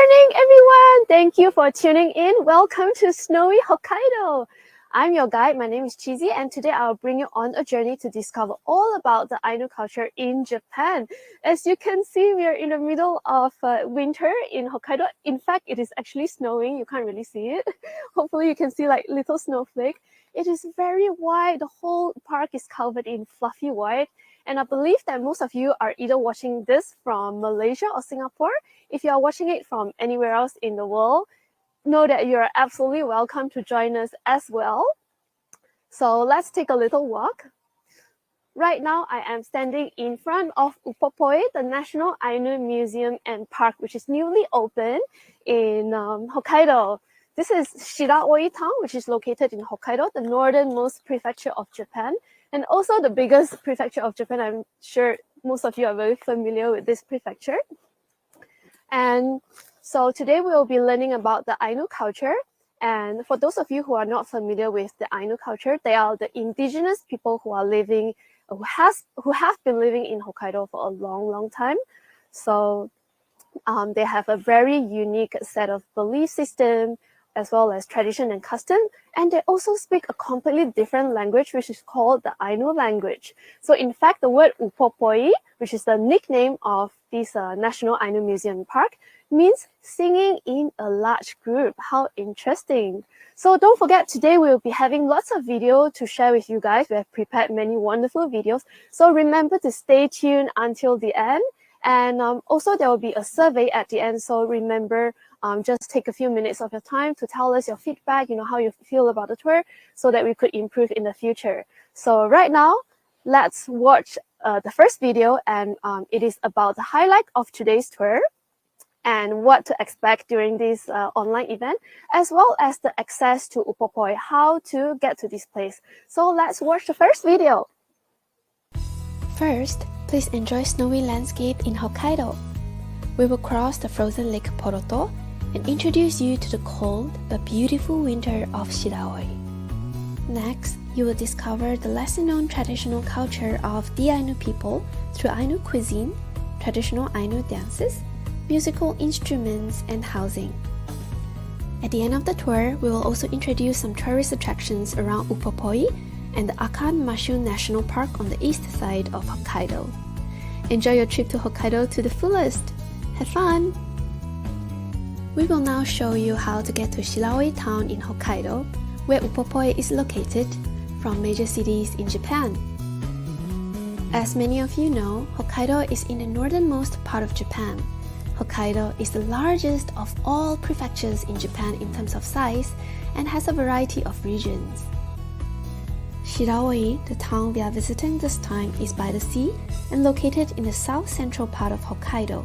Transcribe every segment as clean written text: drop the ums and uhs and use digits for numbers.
morning, everyone! Thank you for tuning in. Welcome to snowy Hokkaido. I'm your guide. My name is Cheesie, and today I'll bring you on a journey to discover all about the Ainu culture in Japan. As you can see, we are in the middle of winter in Hokkaido. In fact, it is actually snowing. You can't really see it. Hopefully, you can see like little snowflake. It is very white. The whole park is covered in fluffy white. And I believe that most of you are either watching this from Malaysia or Singapore. If you are watching it from anywhere else in the world, know that you are absolutely welcome to join us as well. So let's take a little walk. Right now, I am standing in front of Upopoy, the National Ainu Museum and Park, which is newly opened in Hokkaido. This is Shiraoi town, which is located in Hokkaido, the northernmost prefecture of Japan, and also the biggest prefecture of Japan. I'm sure most of you are very familiar with this prefecture. And so today we'll be learning about the Ainu culture. And for those of you who are not familiar with the Ainu culture, they are the indigenous people who are living, who have been living in Hokkaido for a long, long time. So they have a very unique set of belief system, as well as tradition and custom. And they also speak a completely different language, which is called the Ainu language. So in fact, the word Upopoy, which is the nickname of this National Ainu Museum Park, means singing in a large group. How interesting. So don't forget, today we'll be having lots of video to share with you guys. We have prepared many wonderful videos. So remember to stay tuned until the end. And also there will be a survey at the end. So remember, just take a few minutes of your time to tell us your feedback, how you feel about the tour, so that we could improve in the future. So right now, let's watch the first video, and it is about the highlight of today's tour and what to expect during this online event, as well as the access to Upopoy, how to get to this place. So let's watch the first video. First, please enjoy snowy landscape in Hokkaido. We will cross the frozen lake Poroto and introduce you to the cold but beautiful winter of Shiraoi. Next, you will discover the lesser-known traditional culture of the Ainu people through Ainu cuisine, traditional Ainu dances, musical instruments, and housing. At the end of the tour, we will also introduce some tourist attractions around Upopoy and the Akan Mashu National Park on the east side of Hokkaido. Enjoy your trip to Hokkaido to the fullest! Have fun! We will now show you how to get to Shiraoi town in Hokkaido, where Upopoy is located, from major cities in Japan. As many of you know, Hokkaido is in the northernmost part of Japan. Hokkaido is the largest of all prefectures in Japan in terms of size and has a variety of regions. Shiraoi, the town we are visiting this time, is by the sea and located in the south-central part of Hokkaido.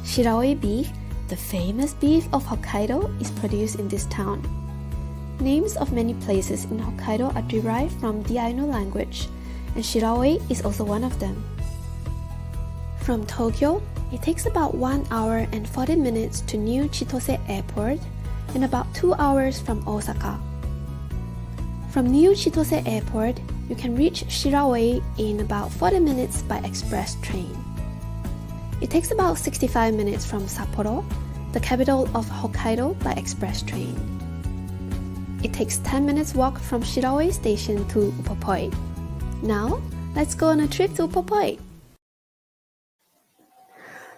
Shiraoi beef, the famous beef of Hokkaido, is produced in this town. Names of many places in Hokkaido are derived from the Ainu language, and Shiraoi is also one of them. From Tokyo, it takes about 1 hour and 40 minutes to New Chitose Airport and about 2 hours from Osaka. From New Chitose Airport, you can reach Shiraoi in about 40 minutes by express train. It takes about 65 minutes from Sapporo, the capital of Hokkaido, by express train. It takes 10 minutes walk from Shiraoi station to Upopoy. Now, let's go on a trip to Upopoy.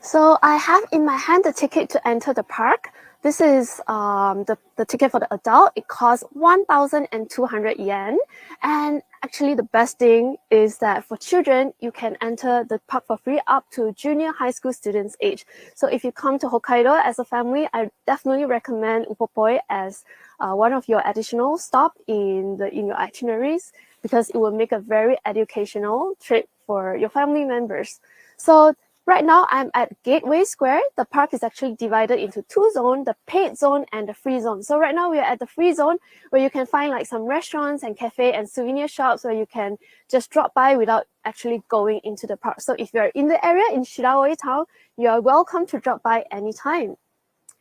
So I have in my hand the ticket to enter the park. This is the ticket for the adult. It costs 1,200 yen. And actually the best thing is that for children, you can enter the park for free up to junior high school students age. So if you come to Hokkaido as a family, I definitely recommend Upopoy as one of your additional stop in your itineraries, because it will make a very educational trip for your family members. So right now, I'm at Gateway Square. The park is actually divided into two zones, the paid zone and the free zone. So right now, we are at the free zone, where you can find like some restaurants and cafe and souvenir shops where you can just drop by without actually going into the park. So if you're in the area in Shiraoi town, you are welcome to drop by anytime.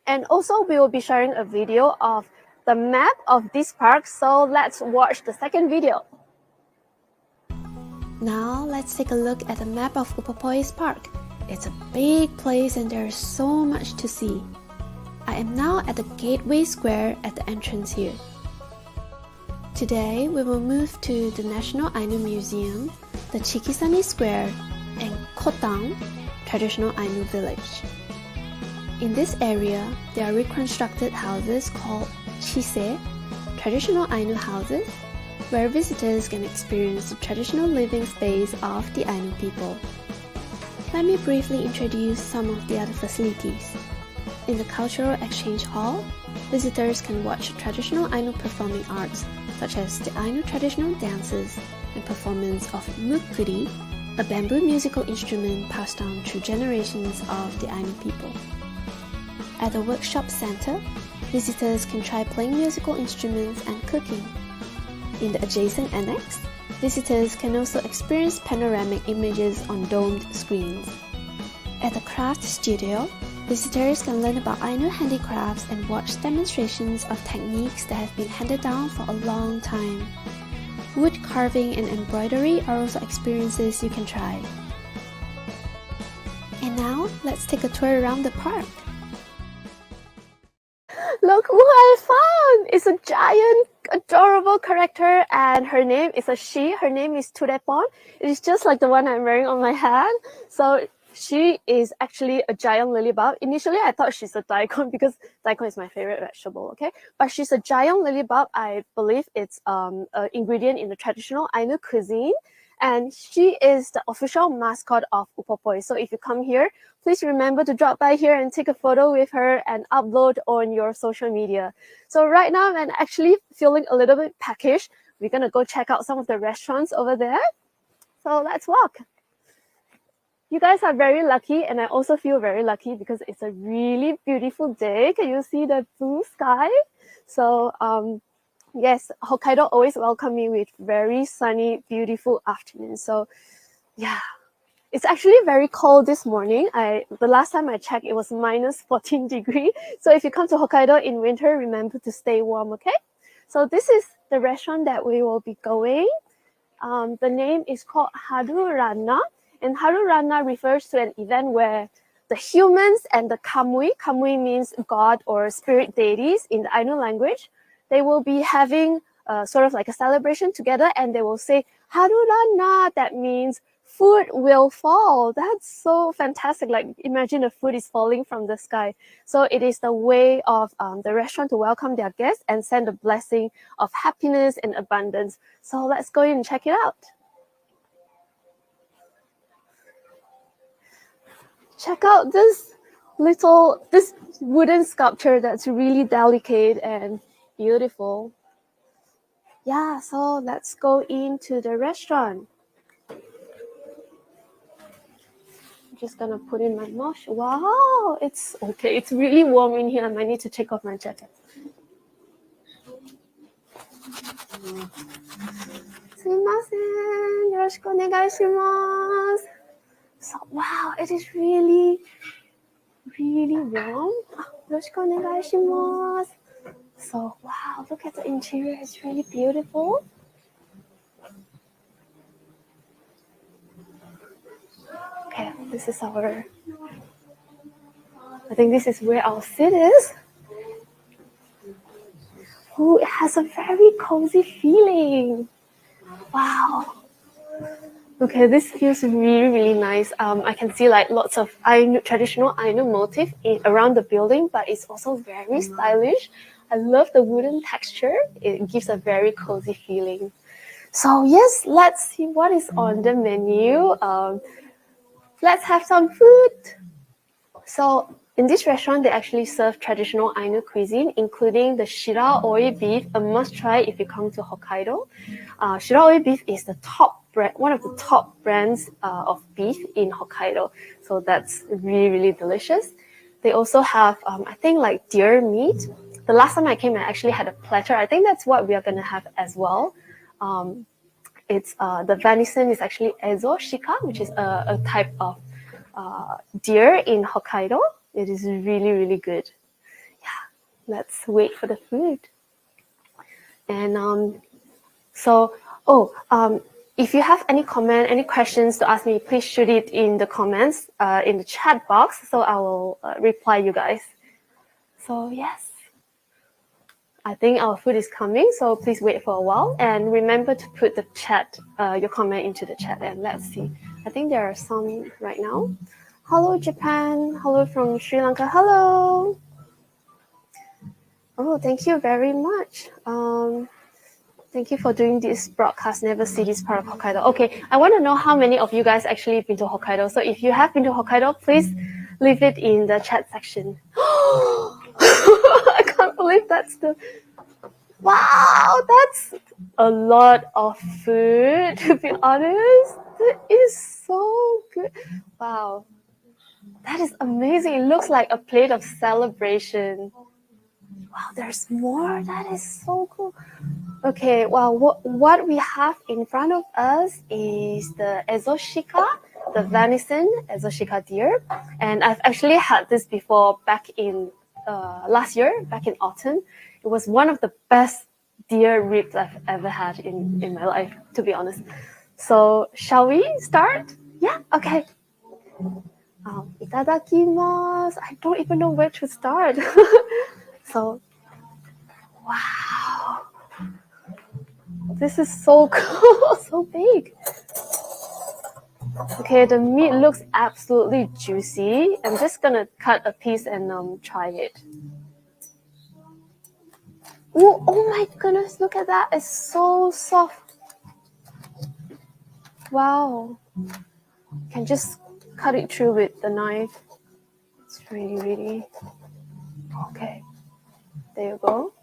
And also, we will be sharing a video of the map of this park. So let's watch the second video. Now, let's take a look at the map of Upopoy's park. It's a big place and there's so much to see. I am now at the Gateway Square at the entrance here. Today, we will move to the National Ainu Museum, the Chikisani Square, and Kotang, traditional Ainu village. In this area, there are reconstructed houses called Cheeserland, traditional Ainu houses, where visitors can experience the traditional living space of the Ainu people. Let me briefly introduce some of the other facilities. In the Cultural Exchange Hall, visitors can watch traditional Ainu performing arts such as the Ainu traditional dances and performance of mukuri, a bamboo musical instrument passed down through generations of the Ainu people. At the Workshop Center, visitors can try playing musical instruments and cooking. In the adjacent annex, visitors can also experience panoramic images on domed screens. At the Craft Studio, visitors can learn about Ainu handicrafts and watch demonstrations of techniques that have been handed down for a long time. Wood carving and embroidery are also experiences you can try. And now, let's take a tour around the park. Look who I found! It's a giant, adorable character, and her name is a she. Her name is Tourepon. It is just like the one I'm wearing on my hand. So she is actually a giant lilybulb. Initially, I thought she's a daikon because daikon is my favorite vegetable, okay? But she's a giant lilybulb. I believe it's an ingredient in the traditional Ainu cuisine. And she is the official mascot of Upopoy. So if you come here, please remember to drop by here and take a photo with her and upload on your social media. So right now, I'm actually feeling a little bit peckish. We're going to go check out some of the restaurants over there. So let's walk. You guys are very lucky, and I also feel very lucky because it's a really beautiful day. Can you see the blue sky? So yes, Hokkaido always welcome me with very sunny, beautiful afternoons. So yeah, it's actually very cold this morning. The last time I checked, it was minus 14 degrees. So if you come to Hokkaido in winter, remember to stay warm, okay? So this is the restaurant that we will be going. The name is called Harurana. And Harurana refers to an event where the humans and the kamui means god or spirit deities in the Ainu language, they will be having sort of like a celebration together, and they will say Harurana, that means food will fall. That's so fantastic. Like imagine the food is falling from the sky. So it is the way of the restaurant to welcome their guests and send a blessing of happiness and abundance. So let's go in and check it out. Check out this wooden sculpture that's really delicate and beautiful. Yeah, so let's go into the restaurant. I'm just gonna put in my mosh. Wow, it's okay. It's really warm in here. I might need to take off my jacket. Sumimasen, yoroshiku onegaishimasu. So wow, it is really warm. Yoroshiku onegaishimasu. So wow, look at the interior. It's really beautiful. Okay, this is I think this is where our seat is. Oh, it has a very cozy feeling. Wow. Okay, this feels really nice. I can see like lots of traditional Ainu motif around the building, but it's also very stylish. I love the wooden texture. It gives a very cozy feeling. So yes, let's see what is on the menu. Let's have some food. So in this restaurant, they actually serve traditional Ainu cuisine, including the Shiraoi beef, a must-try if you come to Hokkaido. Shiraoi beef is one of the top brands of beef in Hokkaido. So that's really delicious. They also have, I think, like deer meat. The last time I came, I actually had a platter. I think that's what we are going to have as well. It's the venison is actually ezo shika, which is a type of deer in Hokkaido. It is really good. Yeah, let's wait for the food. And if you have any comment, any questions to ask me, please shoot it in the comments in the chat box, so I will reply you guys. So yes, I think our food is coming, so please wait for a while and remember to put the chat, your comment into the chat, and let's see. I think there are some right now. Hello Japan, hello from Sri Lanka, hello. Oh, thank you very much. Thank you for doing this broadcast. Never see this part of Hokkaido. Okay, I want to know how many of you guys actually been to Hokkaido. So if you have been to Hokkaido, please leave it in the chat section. I can't believe that's the... Wow, that's a lot of food, to be honest. That is so good. Wow, that is amazing. It looks like a plate of celebration. Wow, there's more. That is so cool. Okay, well, what we have in front of us is the ezoshika, the venison ezoshika deer. And I've actually had this before back in last year, back in autumn. It was one of the best deer ribs I've ever had in my life, to be honest. So, shall we start? Yeah, okay. Itadakimasu. I don't even know where to start. So, wow. This is so cool, so big. Okay, the meat looks absolutely juicy. I'm just gonna cut a piece and try it. Ooh, oh my goodness, look at that. It's so soft. Wow. Can just cut it through with the knife. It's really, really... Okay. There you go.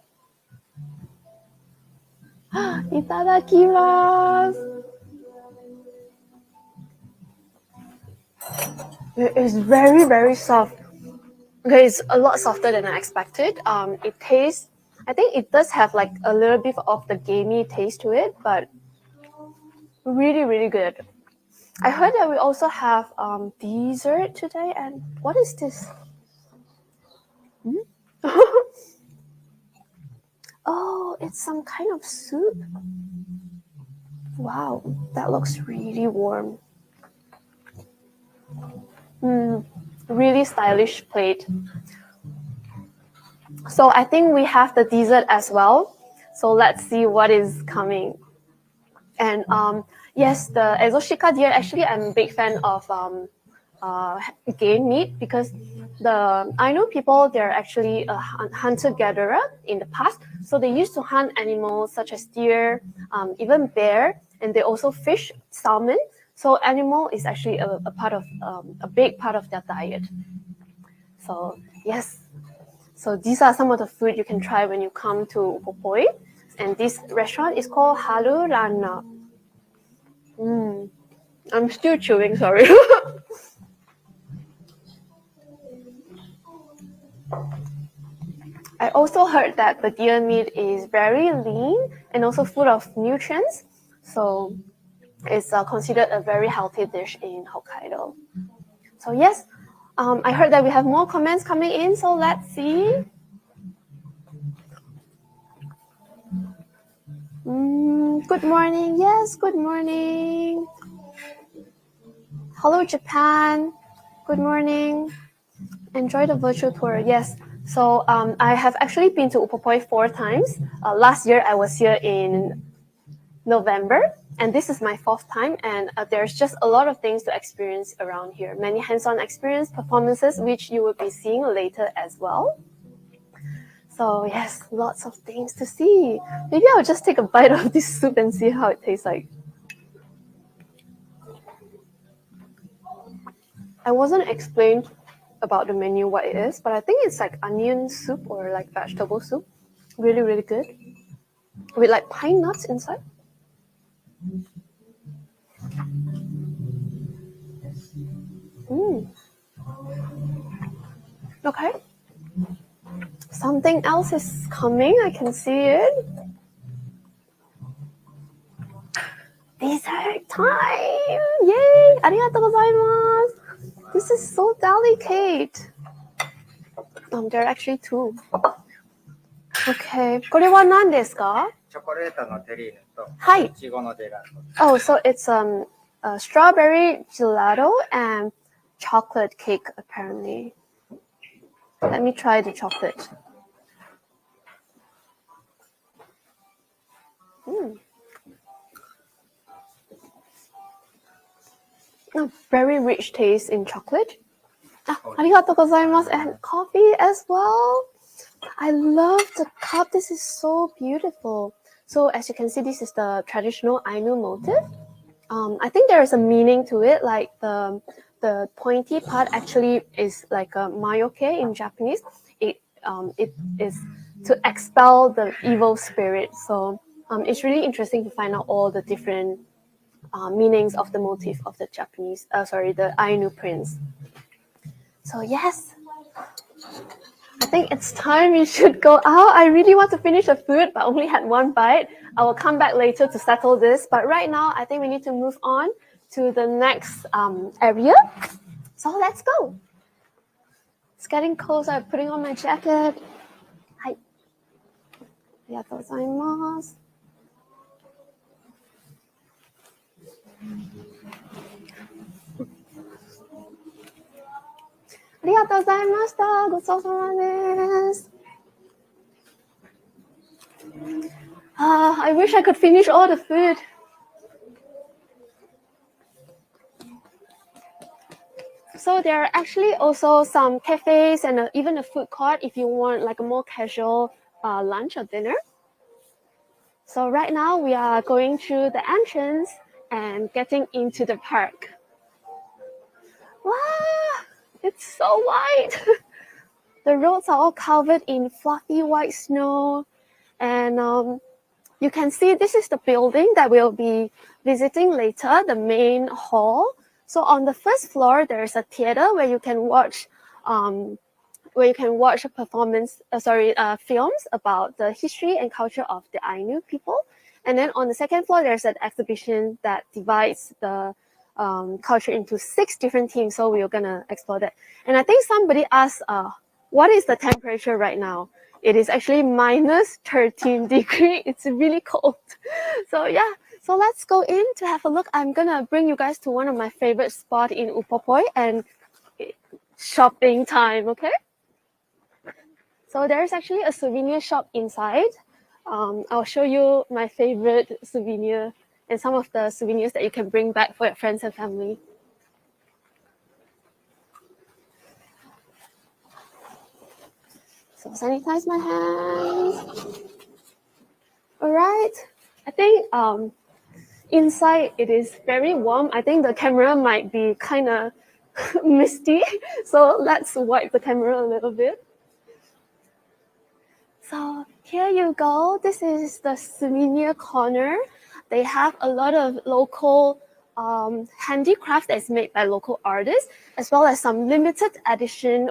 Itadakimasu. It is very, very soft. Okay, it's a lot softer than I expected. It tastes... I think it does have like a little bit of the gamey taste to it, but really, really good. I heard that we also have dessert today, and what is this? Oh, it's some kind of soup. Wow, that looks really warm. Really stylish plate. So I think we have the dessert as well. So let's see what is coming. And yes, the ezoshika deer, actually I'm a big fan of game meat, because the Ainu people, they're actually a hunter-gatherer in the past. So they used to hunt animals such as deer, even bear, and they also fish salmon. So animal is actually a part of a big part of their diet. So yes, so these are some of the food you can try when you come to Upopoy. And this restaurant is called Harurana. I'm still chewing, sorry. I also heard that the deer meat is very lean and also full of nutrients. So it's considered a very healthy dish in Hokkaido. So yes, I heard that we have more comments coming in, so let's see. Good morning. Yes, good morning. Hello, Japan. Good morning. Enjoy the virtual tour. Yes. So I have actually been to Upopoy 4 times. Last year I was here in November, and this is my 4th time, and there's just a lot of things to experience around here. Many hands-on experience performances, which you will be seeing later as well. So yes, lots of things to see. Maybe I'll just take a bite of this soup and see how it tastes like. I wasn't explained about the menu what it is, but I think it's like onion soup or like vegetable soup. Really, really good. With like pine nuts inside. Okay. Something else is coming. I can see it. Dessert time! Yay! Arigatou gozaimasu! This is so delicate. There are actually 2. Okay. これは何ですか? チョコレートのテリーヌと、はい。いちごのジェラート。Oh, so it's strawberry gelato and chocolate cake apparently. Let me try the chocolate. A very rich taste in chocolate. Arigatou gozaimasu. And coffee as well. I love the cup. This is so beautiful. So as you can see, this is the traditional Ainu motif. I think there is a meaning to it, like the pointy part actually is like a mayoke in Japanese. It is to expel the evil spirit. So it's really interesting to find out all the different meanings of the motif of the the Ainu prints. So yes, I think it's time we should go out. I really want to finish the food, but only had one bite. I will come back later to settle this. But right now, I think we need to move on to the next area. So let's go. It's getting closer. I'm putting on my jacket. Hi. Arigatou gozaimasu. Arigatou gozaimashita. Gotsoussama desu. I wish I could finish all the food. So there are actually also some cafes and even a food court if you want like a more casual lunch or dinner. So right now we are going through the entrance and getting into the park. Wow, it's so white. The roads are all covered in fluffy white snow. And you can see this is the building that we'll be visiting later, the main hall. So on the first floor, there's a theater where you can watch films about the history and culture of the Ainu people. And then on the second floor, there's an exhibition that divides the culture into 6 different teams. So we're gonna explore that. And I think somebody asked, what is the temperature right now? It is actually minus 13 degrees. It's really cold. So yeah, so let's go in to have a look. I'm gonna bring you guys to one of my favorite spots in Upopoy and shopping time, okay? So there's actually a souvenir shop inside. I'll show you my favorite souvenir and some of the souvenirs that you can bring back for your friends and family. So sanitize my hands. All right. I think inside it is very warm. I think the camera might be kind of misty. So let's wipe the camera a little bit. So here you go. This is the souvenir corner. They have a lot of local handicraft that's made by local artists, as well as some limited edition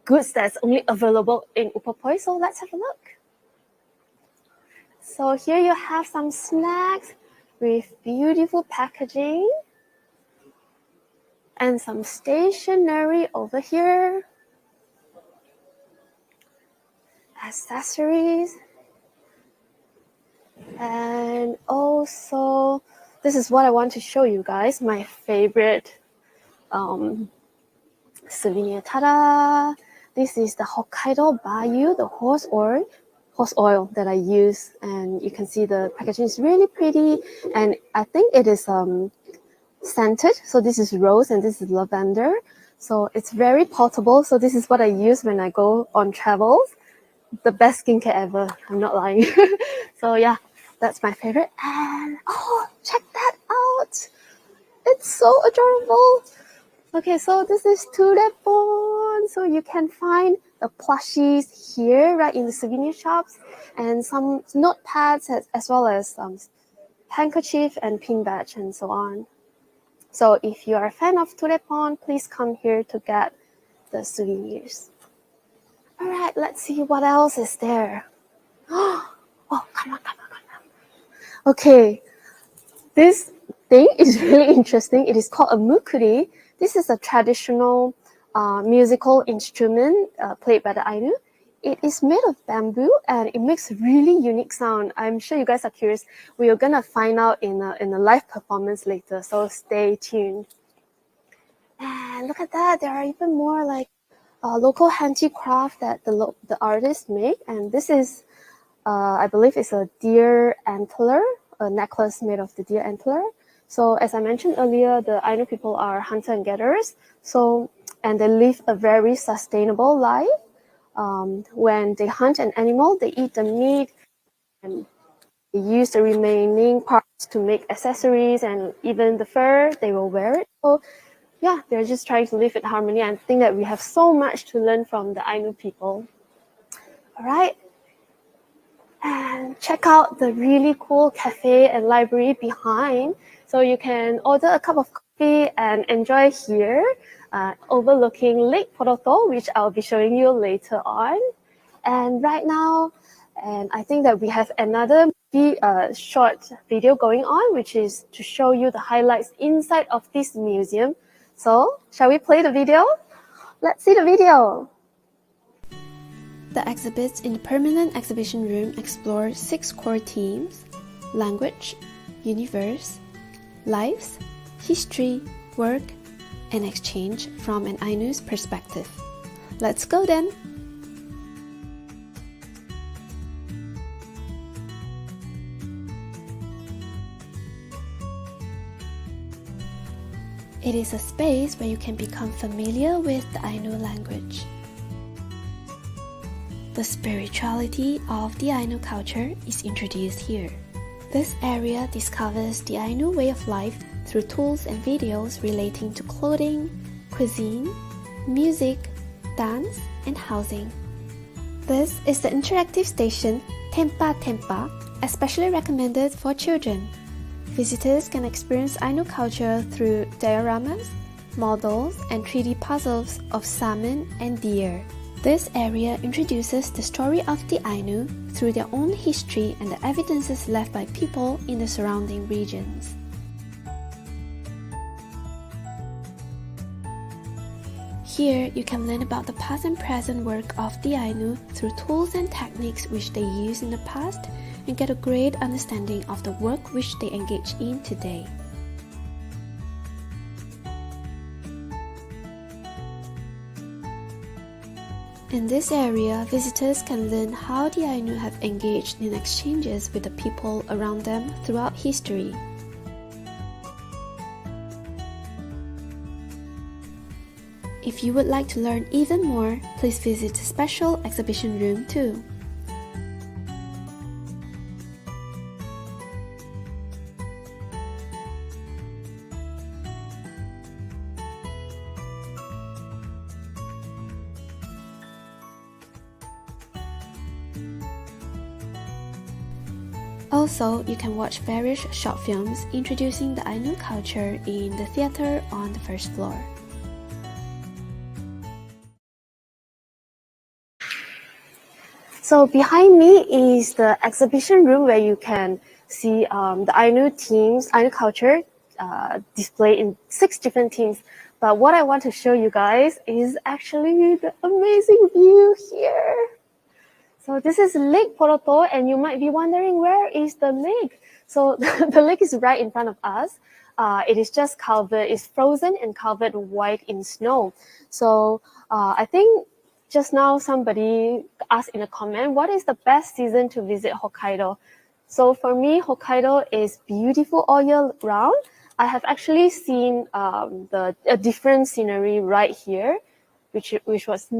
goods that's only available in Upopoy. So let's have a look. So here you have some snacks with beautiful packaging and some stationery over here. Accessories. And also, this is what I want to show you guys, my favorite souvenir. Ta-da! This is the Hokkaido Bayou, the horse oil that I use, and you can see the packaging is really pretty, and I think it is scented. So this is rose and this is lavender, so it's very portable. So this is what I use when I go on travels. The best skincare ever, I'm not lying. So yeah, that's my favorite. And oh, check that out, it's so adorable. Okay, so this is Tourepon. So you can find the plushies here, right in the souvenir shops, and some notepads as well as handkerchief and pin badge and so on. So if you are a fan of Tourepon, please come here to get the souvenirs. All right, let's see what else is there. Oh, come on. Okay, this thing is really interesting. It is called a mukuri. This is a traditional musical instrument played by the Ainu. It is made of bamboo and it makes really unique sound. I'm sure you guys are curious. We are gonna find out in a live performance later, so stay tuned. And look at that, there are even more like local handicraft that the artists make, and this is, I believe, it's a deer antler, a necklace made of the deer antler. So as I mentioned earlier, the Ainu people are hunter and gatherers. So and they live a very sustainable life. When they hunt an animal, they eat the meat and they use the remaining parts to make accessories and even the fur, they will wear it. So yeah, they're just trying to live in harmony, and I think that we have so much to learn from the Ainu people. All right. And check out the really cool cafe and library behind. So you can order a cup of coffee and enjoy here, overlooking Lake Poroto, which I'll be showing you later on. And right now, and I think that we have another short video going on, which is to show you the highlights inside of this museum. So shall we play the video? Let's see the video. The exhibits in the permanent exhibition room explore 6 core themes: language, universe, lives, history, work, and exchange from an Ainu's perspective. Let's go then! It is a space where you can become familiar with the Ainu language. The spirituality of the Ainu culture is introduced here. This area discovers the Ainu way of life through tools and videos relating to clothing, cuisine, music, dance, and housing. This is the interactive station Tempa Tempa, especially recommended for children. Visitors can experience Ainu culture through dioramas, models, and 3D puzzles of salmon and deer. This area introduces the story of the Ainu through their own history and the evidences left by people in the surrounding regions. Here, you can learn about the past and present work of the Ainu through tools and techniques which they used in the past and get a great understanding of the work which they engage in today. In this area, visitors can learn how the Ainu have engaged in exchanges with the people around them throughout history. If you would like to learn even more, please visit the special exhibition room too. Also, you can watch various short films introducing the Ainu culture in the theater on the first floor. So behind me is the exhibition room where you can see the Ainu themes, Ainu culture displayed in 6 different themes. But what I want to show you guys is actually the amazing view here. So this is Lake Poroto, and you might be wondering, where is the lake? So the lake is right in front of us. It is just covered, it's frozen and covered white in snow. So I think just now somebody asked in a comment, what is the best season to visit Hokkaido? So for me, Hokkaido is beautiful all year round. I have actually seen a different scenery right here, which was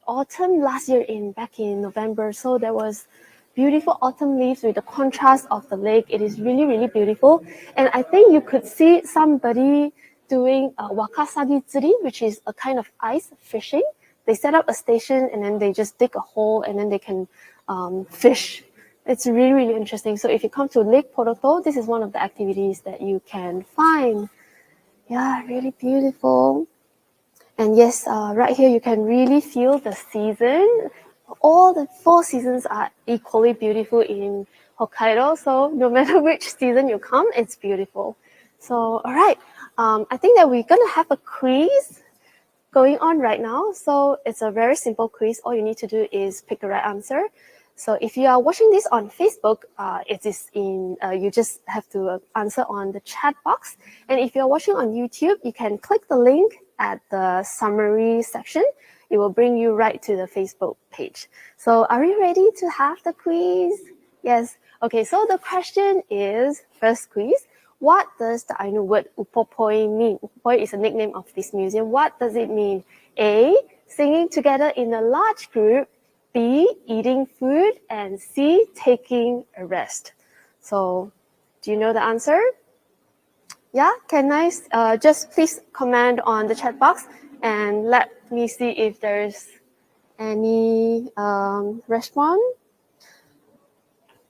autumn last year back in November. So there was beautiful autumn leaves with the contrast of the lake. It is really, really beautiful. And I think you could see somebody doing wakasagi tsuri, which is a kind of ice fishing. They set up a station and then they just dig a hole and then they can fish. It's really, really interesting. So if you come to Lake Poroto, this is one of the activities that you can find. Yeah, really beautiful. And yes, right here you can really feel the season. All the 4 seasons are equally beautiful in Hokkaido. So no matter which season you come, it's beautiful. So, all right. I think that we're going to have a quiz going on right now. So it's a very simple quiz. All you need to do is pick the right answer. So if you are watching this on Facebook, it is you just have to answer on the chat box. And if you're watching on YouTube, you can click the link at the summary section. It will bring you right to the Facebook page. So are you ready to have the quiz? Yes. Okay, so the question is, first quiz, what does the Ainu word Upopoy mean? Upopoy is a nickname of this museum. What does it mean? A, singing together in a large group. B, eating food. And C, taking a rest. So, do you know the answer? Yeah, can I just please comment on the chat box and let me see if there's any response?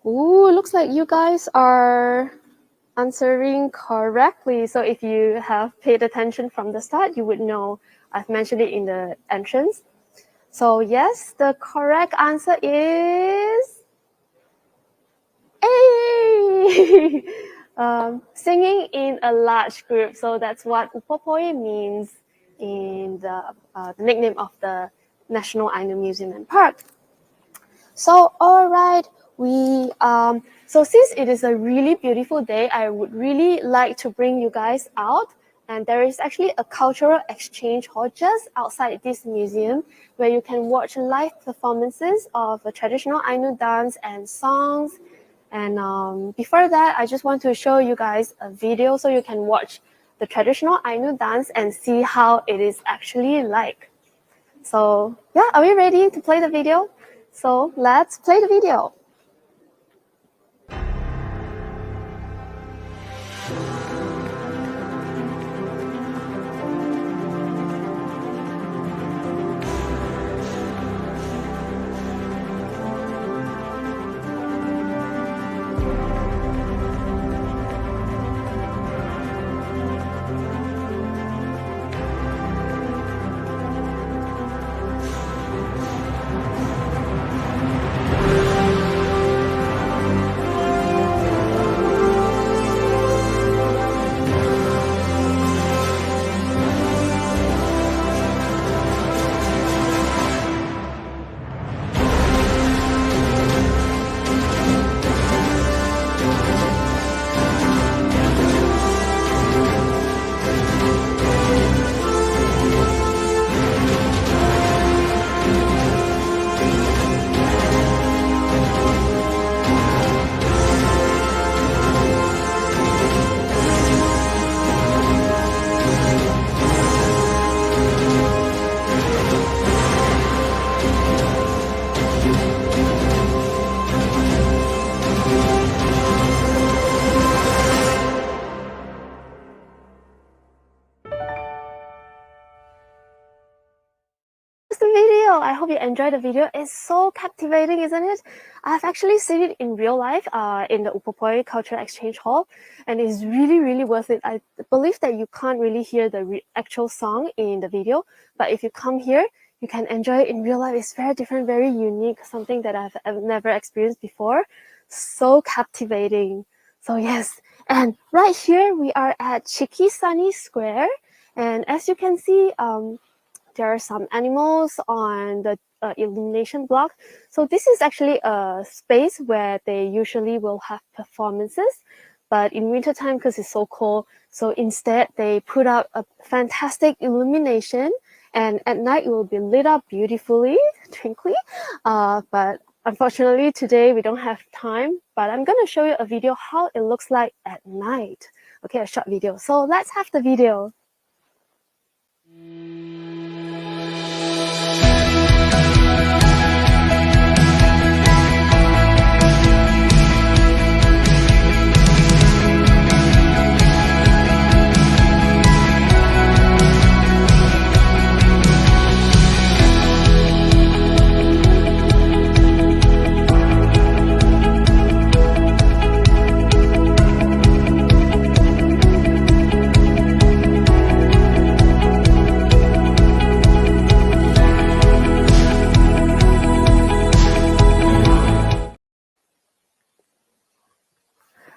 Ooh, looks like you guys are answering correctly. So if you have paid attention from the start, you would know I've mentioned it in the entrance. So yes, the correct answer is A. Singing in a large group. So that's what Upopoy means in the nickname of the National Ainu Museum and Park. So all right, so since it is a really beautiful day, I would really like to bring you guys out. And there is actually a cultural exchange hall just outside this museum where you can watch live performances of a traditional Ainu dance and songs. And before that, I just want to show you guys a video so you can watch the traditional Ainu dance and see how it is actually like. So yeah, are we ready to play the video? So let's play the video. The video. I hope you enjoyed the video. It's so captivating, isn't it? I've actually seen it in real life in the Upopoy Cultural Exchange Hall, and it's really, really worth it. I believe that you can't really hear the actual song in the video, but if you come here, you can enjoy it in real life. It's very different, very unique, something that I've never experienced before. So captivating. So yes, and right here we are at Chikisani Square, and as you can see, there are some animals on the Illumination block. So this is actually a space where they usually will have performances, but in wintertime, because it's so cold, so instead they put up a fantastic illumination, and at night it will be lit up beautifully, twinkly. But unfortunately today we don't have time, but I'm gonna show you a video how it looks like at night. Okay, a short video. So let's have the video.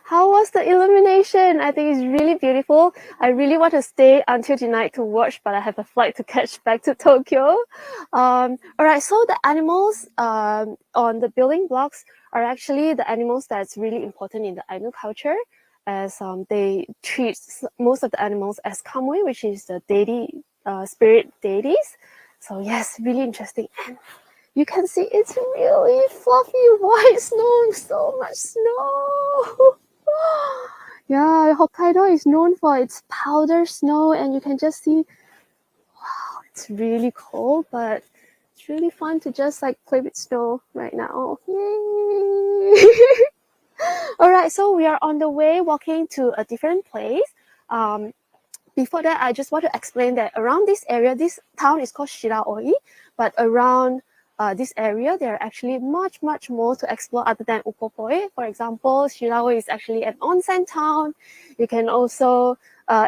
How was the illumination? I think it's really beautiful. I really want to stay until tonight to watch, but I have a flight to catch back to Tokyo. All right, so the animals on the building blocks are actually the animals that's really important in the Ainu culture, as they treat most of the animals as kamui, which is the deity spirit deities. So yes, really interesting. And you can see it's really fluffy white snow, so much snow. Yeah, Hokkaido is known for its powder snow, and you can just see, wow, it's really cold, but it's really fun to just like play with snow right now. Yay! All right, so we are on the way walking to a different place. Before that, I just want to explain that around this area, this town is called Shiraoi, but around this area, there are actually much more to explore other than Upopoy. For example, Shiraoi is actually an onsen town. You can also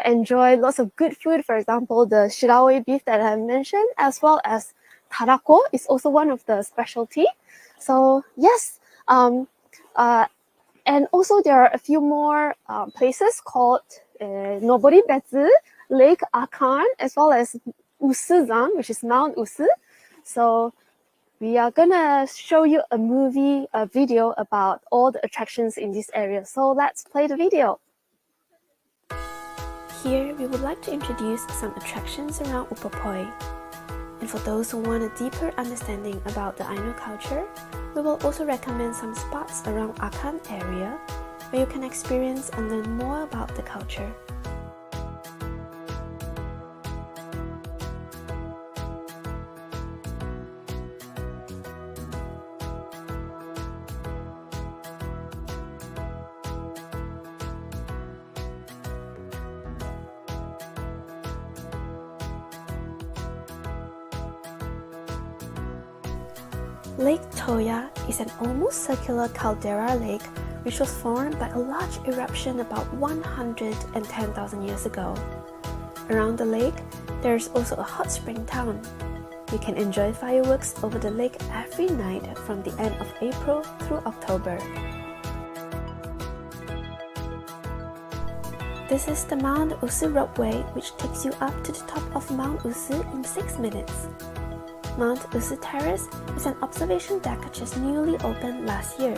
enjoy lots of good food. For example, the Shiraoi beef that I mentioned, as well as tarako is also one of the specialty. So yes, and also there are a few more places called Noboribetsu, Lake Akan, as well as Usuzan, which is Mount Usu. So we are gonna show you a video about all the attractions in this area. So let's play the video. Here, we would like to introduce some attractions around Upopoy. And for those who want a deeper understanding about the Ainu culture, we will also recommend some spots around Akan area where you can experience and learn more about the culture. Lake Toya is an almost circular caldera lake which was formed by a large eruption about 110,000 years ago. Around the lake, there is also a hot spring town. You can enjoy fireworks over the lake every night from the end of April through October. This is the Mount Usu Ropeway, which takes you up to the top of Mount Usu in 6 minutes. Mount Usu Terrace is an observation deck just newly opened last year.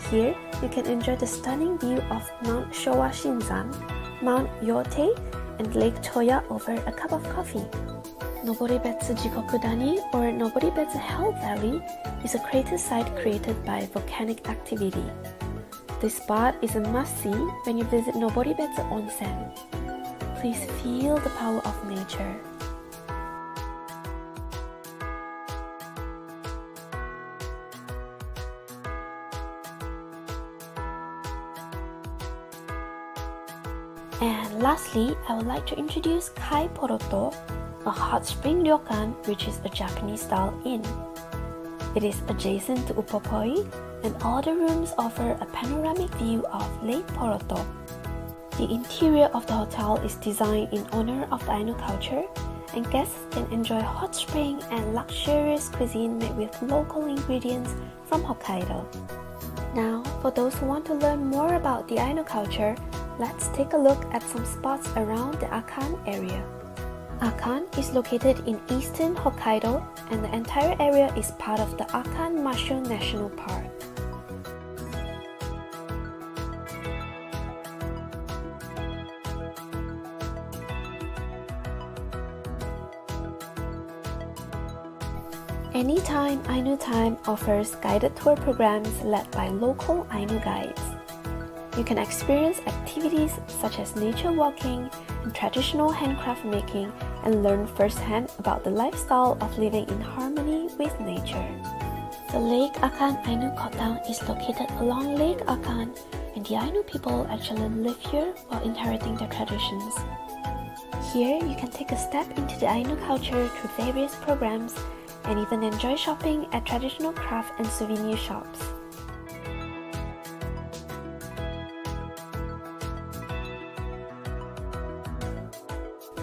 Here, you can enjoy the stunning view of Mount Showa Shinzan, Mount Yote, and Lake Toya over a cup of coffee. Noboribetsu Jikokudani, or Noboribetsu Hell Valley, is a crater site created by volcanic activity. This spot is a must-see when you visit Noboribetsu Onsen. Please feel the power of nature. And lastly, I would like to introduce Kai Poroto, a hot spring ryokan which is a Japanese-style inn. It is adjacent to Upopoy, and all the rooms offer a panoramic view of Lake Poroto. The interior of the hotel is designed in honor of the Ainu culture, and guests can enjoy hot spring and luxurious cuisine made with local ingredients from Hokkaido. Now, for those who want to learn more about the Ainu culture, let's take a look at some spots around the Akan area. Akan is located in eastern Hokkaido, and the entire area is part of the Akan Mashu National Park. Anytime Ainu Time offers guided tour programs led by local Ainu guides. You can experience activities such as nature walking and traditional handcraft making, and learn firsthand about the lifestyle of living in harmony with nature. The Lake Akan Ainu Kotan is located along Lake Akan, and the Ainu people actually live here while inheriting their traditions. Here, you can take a step into the Ainu culture through various programs, and even enjoy shopping at traditional craft and souvenir shops.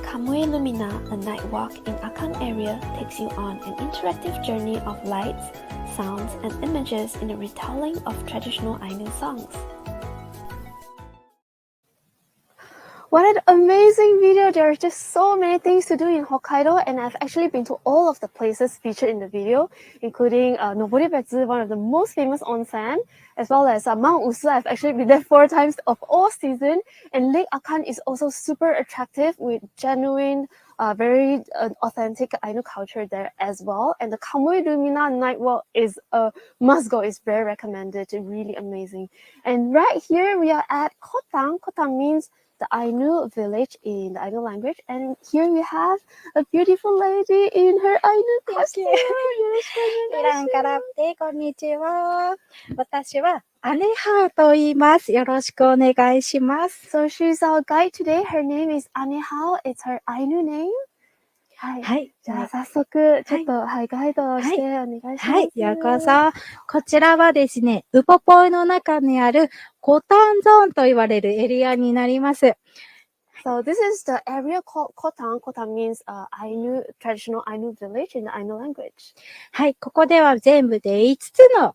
Kamui Lumina, a night walk in Akan area, takes you on an interactive journey of lights, sounds, and images in a retelling of traditional Ainu songs. What an amazing video. There are just so many things to do in Hokkaido, and I've actually been to all of the places featured in the video, including Noboribetsu, one of the most famous onsen, as well as Mount Usu. I've actually been there 4 times of all season, and Lake Akan is also super attractive with genuine very authentic Ainu culture there as well. And the Kamui Lumina night walk is a must go. It's very recommended. It's really amazing. And right here we are at Kotang. Kotang means the Ainu village in the Ainu language. And here we have a beautiful lady in her Ainu costume. イランからで、こんにちは。私は姉ハと言います。よろしくお願いします。So she's our guide today. Her name is Ainu House. It's her Ainu name. はい。はい。じゃあ早速、ちょっと、はい、ガイドをしてお願いします。はい、ようこそ。こちらはですね、ウポポイの中にあるコタンゾーンと言われるエリアになります。So this is the area called Kotang. Kotang means Ainu, traditional Ainu village in the Ainu language. はい、ここでは全部で5つの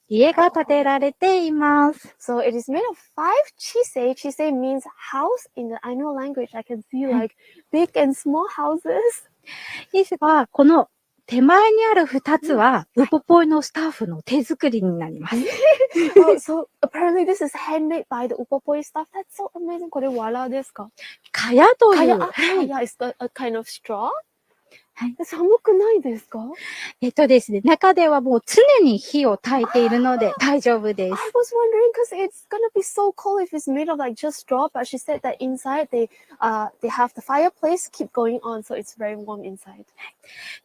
家が建てられています。So it is made of 5 chisei. Chisei means house in the Ainu language. I can see like big and small houses. ですが、この手前にある2つは、ウポポイのスタッフの手作りになります。So apparently this is handmade by the Upopoy staff. That's so amazing. これ藁ですか？かやという。かや is a kind of straw? はい。寒くないですか？ですね、中ではもう常に火を焚いているので大丈夫です。I was wondering because it's gonna be so cold if it's made of like just straw, but she said that inside they have the fireplace keep going on, so it's very warm inside.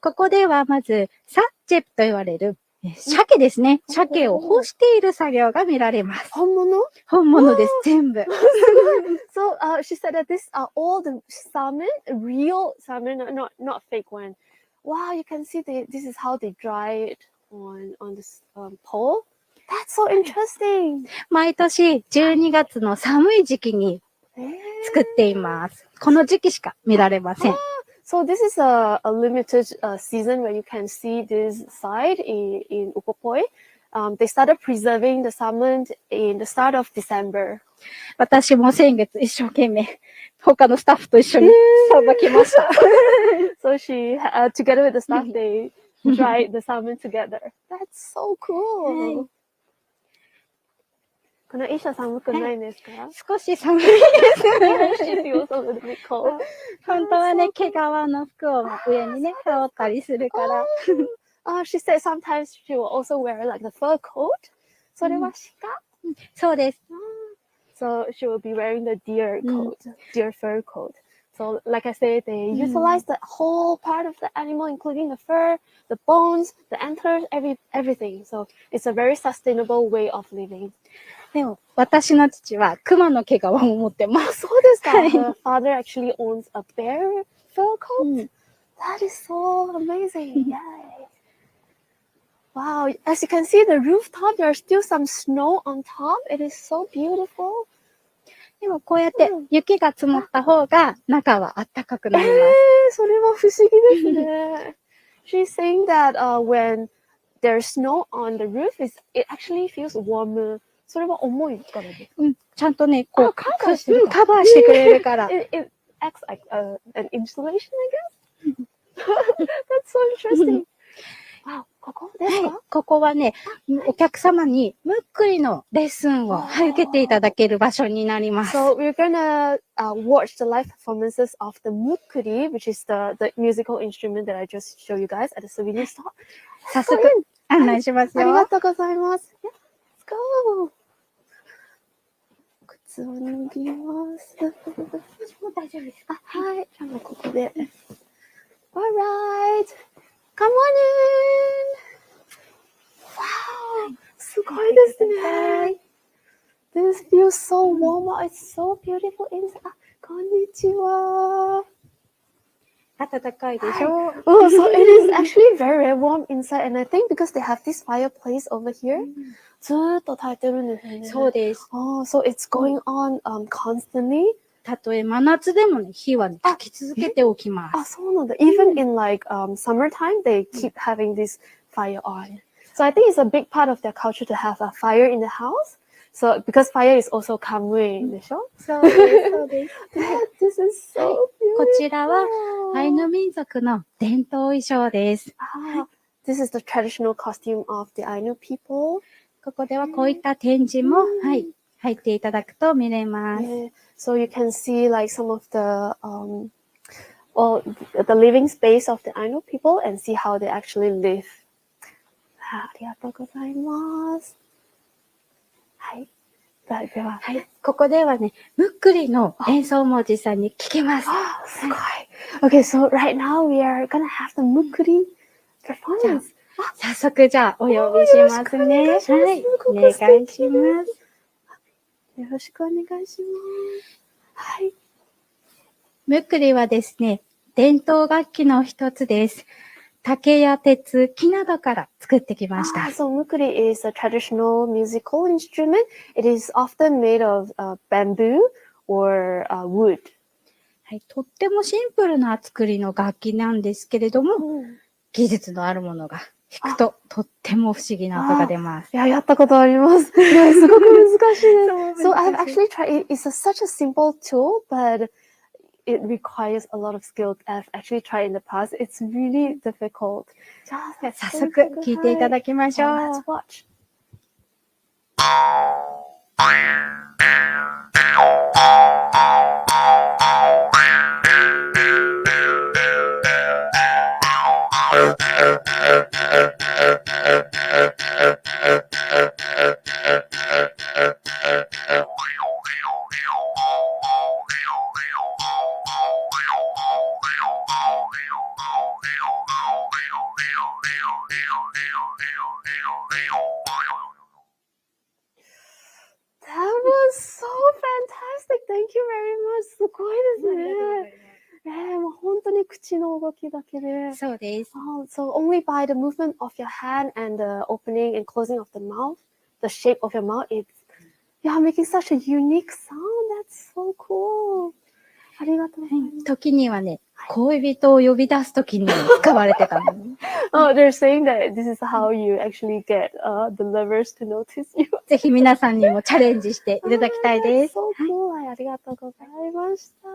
ここではまずサッチェプと言われる鮭ですね。鮭を干している作業が見られます。本物？本物です、全部。So she said that this are all the salmon, real salmon, not fake one. Wow, you can see this is how they dry it on this pole. That's so interesting. 毎年12月の寒い時期に作っています。この時期しか見られません。So this is a limited season where you can see this side in Upopoy. They started preserving the salmon in the start of December. 私も先月一生懸命他のスタッフと一緒にさばきました。So she, together with the staff, they dried the salmon together. That's so cool. この衣装寒くないですか？少し寒いです。She feels a little bit cold. 本当はね、毛皮の服を上にね、羽織ったりするから。She said sometimes she will also wear like the fur coat. それは鹿？そうです。So she will be wearing the deer coat, deer fur coat. So like I said, they utilize the whole part of the animal, including the fur, the bones, the antlers, everything. So it's a very sustainable way of living. でも、私の父は熊の毛皮を持ってます。そうですか。Her father actually owns a bear fur coat. That is so amazing. Yay. Wow, as you can see, the rooftop, there are still some snow on top. It is so beautiful. でもこうやって雪が積もった方が中は暖かくなります。それは不思議ですね。She's saying that when there's snow on the roof, it actually feels warmer. それは重いからです。ちゃんとね、こうカバーしてくれるから。It acts like an insulation, I guess. That's so interesting. ここですか？ここはね、お客様にムックリのレッスンを受けていただける場所になります。So we're gonna watch the live performances of the mukuri, which is the musical instrument that I just showed you guys at the souvenir store. 早速案内しますよ。ありがとうございます。Let's go. 靴を脱ぎます。もう大丈夫ですか？はい。じゃあもうここで。Alright. Come on in! Wow! すごいですね。This feels so warm. It's so beautiful inside. こんにちは。暖かいでしょ？ Oh, so it is actually very, very warm inside. And I think because they have this fireplace over here, ずーっと焚いてるんですよね。そうです。Oh, so it's going on constantly. たとえ真夏でもね、火はね、焚き続けておきます。そうなんだ。Even in like summertime, they keep having this fire on. So I think it's a big part of their culture to have a fire in the house. So because fire is also kamui でしょ？そうです、そうです。This is so beautiful. こちらはアイヌ民族の伝統衣装です。This is the traditional costume of the Ainu people. ここではこういった展示も、入っていただくと見れます。So you can see like some of the well, the living space of the Ainu people and see how they actually live. ありがとうございます。はい。では、はい。ここではね、ムックリの演奏も実際に聞けます。すごい。Okay, so right now we are gonna have the mukuri performance. 早速じゃあお呼びしますね。はい。お願いします。よろしくお願いします。はい。ムックリはですね、伝統楽器の一つです。竹や鉄、木などから作ってきました。So mukuri is a traditional musical instrument. It is often made of bamboo or wood. はい、とってもシンプルな作りの楽器なんですけれども、技術のあるものが弾くととっても不思議な音が出ます。いや、やったことあります。すごく難しいです。So I've actually tried, it's such a simple tool, but it requires a lot of skill. I've actually tried in the past. It's really difficult. 早速聞いていただきましょう。Let's watch. That was so fantastic. Thank you very much. すごいですね。もう本当に口の動きだけで。そうです。So only by the movement of your hand and the opening and closing of the mouth, the shape of your mouth, it's making such a unique sound. That's so cool. ありがとうございます。時にはね、恋人を呼び出すときに使われてたの。They're saying that this is how you actually get the lovers to notice you. ぜひ皆さんにもチャレンジしていただきたいです。So cool. ありがとうございました。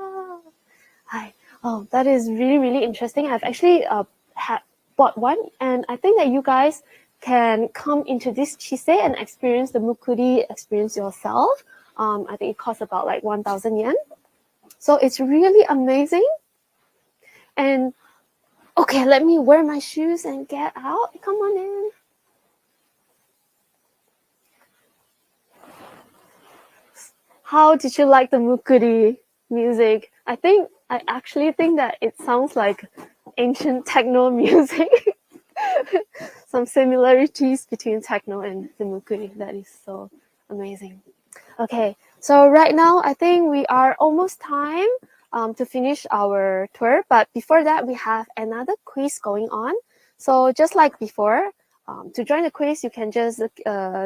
はい。Oh, that is really, really interesting. I've actually bought one, and I think that you guys can come into this chise and experience the mukuri experience yourself. I think it costs about like 1,000 yen. So it's really amazing. And okay, let me wear my shoes and get out. Come on in. How did you like the mukuri music? I actually think that it sounds like ancient techno music. Some similarities between techno and the mukuri. That is so amazing. Okay, so right now I think we are almost time to finish our tour. But before that, we have another quiz going on. So just like before, to join the quiz, you can just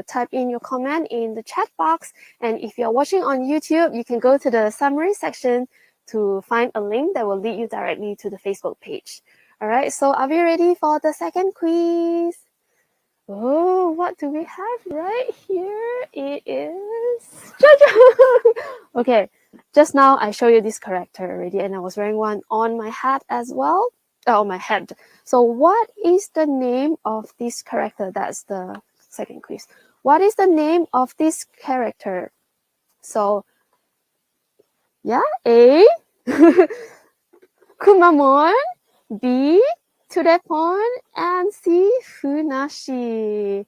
type in your comment in the chat box. And if you're watching on YouTube, you can go to the summary section to find a link that will lead you directly to the Facebook page. All right, so are we ready for the second quiz? Oh, what do we have right here? It is okay, just now I showed you this character already, and I was wearing one on my hat as well. On my head. So what is the name of this character? That's the second quiz. What is the name of this character? So, yeah, A, Kumamon, B, Tourepon, and C, Funashi.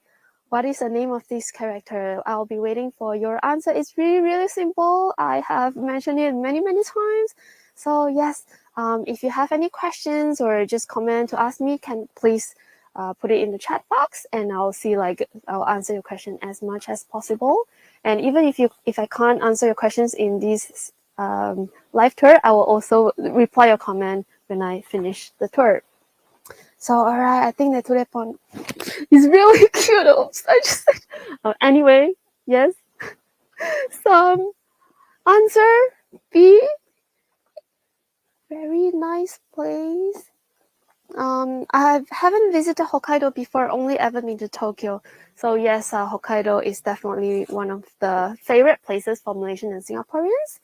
What is the name of this character? I'll be waiting for your answer. It's really, really simple. I have mentioned it many, many times. So yes, if you have any questions or just comment to ask me, can please put it in the chat box, and I'll answer your question as much as possible. And even if I can't answer your questions in this live tour, I will also reply your comment when I finish the tour. So alright, I think the Tourepon is really cute. Oops, I just anyway, yes. Some answer B. Very nice place. I haven't visited Hokkaido before, only ever been to Tokyo. So yes, Hokkaido is definitely one of the favorite places for Malaysian and Singaporeans.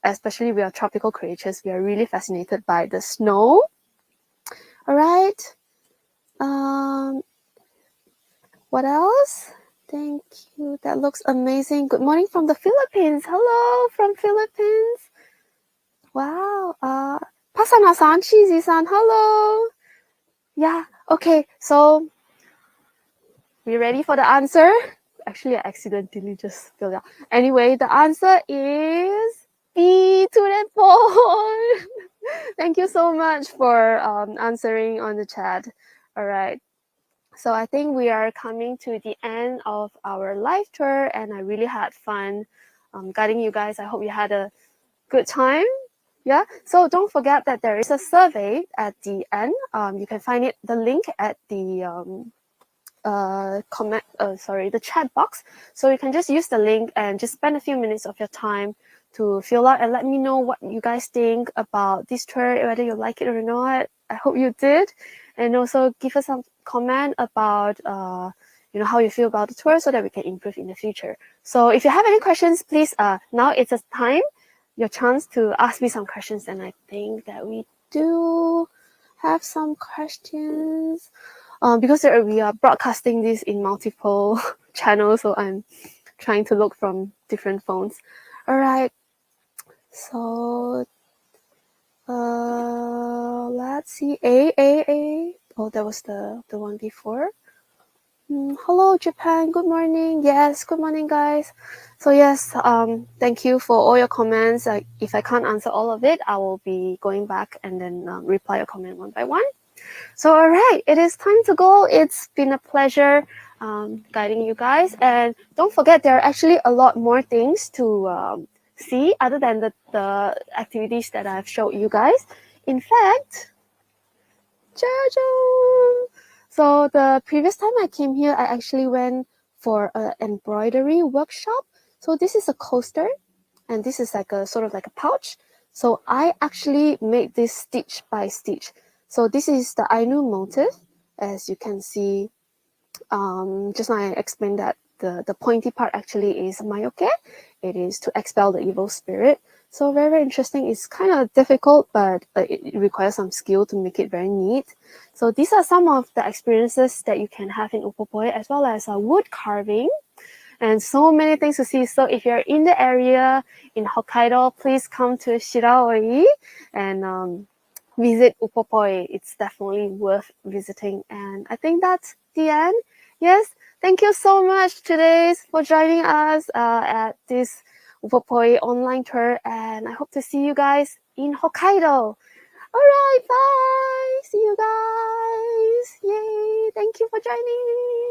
Especially we are tropical creatures. We are really fascinated by the snow. All right. What else? Thank you. That looks amazing. Good morning from the Philippines. Hello from Philippines. Wow. Pasana-san, Cheesie-san, hello. Yeah, okay, so we ready for the answer? Actually, I accidentally just filled out. Anyway, the answer is B, Tourepon. Thank you so much for answering on the chat. All right. So I think we are coming to the end of our live tour, and I really had fun guiding you guys. I hope you had a good time. Yeah. So don't forget that there is a survey at the end. You can find it, the link at the the chat box. So you can just use the link and just spend a few minutes of your time to fill out and let me know what you guys think about this tour, whether you like it or not. I hope you did, and also give us some comment about how you feel about the tour so that we can improve in the future. So if you have any questions, please now it's a time, your chance to ask me some questions, and I think that we do have some questions. Because we are broadcasting this in multiple channels, so I'm trying to look from different phones. All right. So let's see. A. Oh, that was the one before. Hello, Japan. Good morning. Yes, good morning, guys. So yes, thank you for all your comments. If I can't answer all of it, I will be going back and then reply your comment one by one. So, all right, it is time to go. It's been a pleasure guiding you guys. And don't forget, there are actually a lot more things to see other than the activities that I've showed you guys. In fact, Jojo! So the previous time I came here, I actually went for an embroidery workshop. So this is a coaster, and this is like a sort of like a pouch. So I actually made this stitch by stitch. So this is the Ainu motif, as you can see. Just now I explained that the pointy part actually is mayoke. It is to expel the evil spirit. So very, very interesting. It's kind of difficult, but it requires some skill to make it very neat. So these are some of the experiences that you can have in Upopoy, as well as wood carving and so many things to see. So if you're in the area in Hokkaido, please come to Shiraoi and visit Upopoy. It's definitely worth visiting. And I think that's the end. Yes, thank you so much today for joining us at this Upopoy online tour. And I hope to see you guys in Hokkaido. All right, bye. See you guys. Yay. Thank you for joining.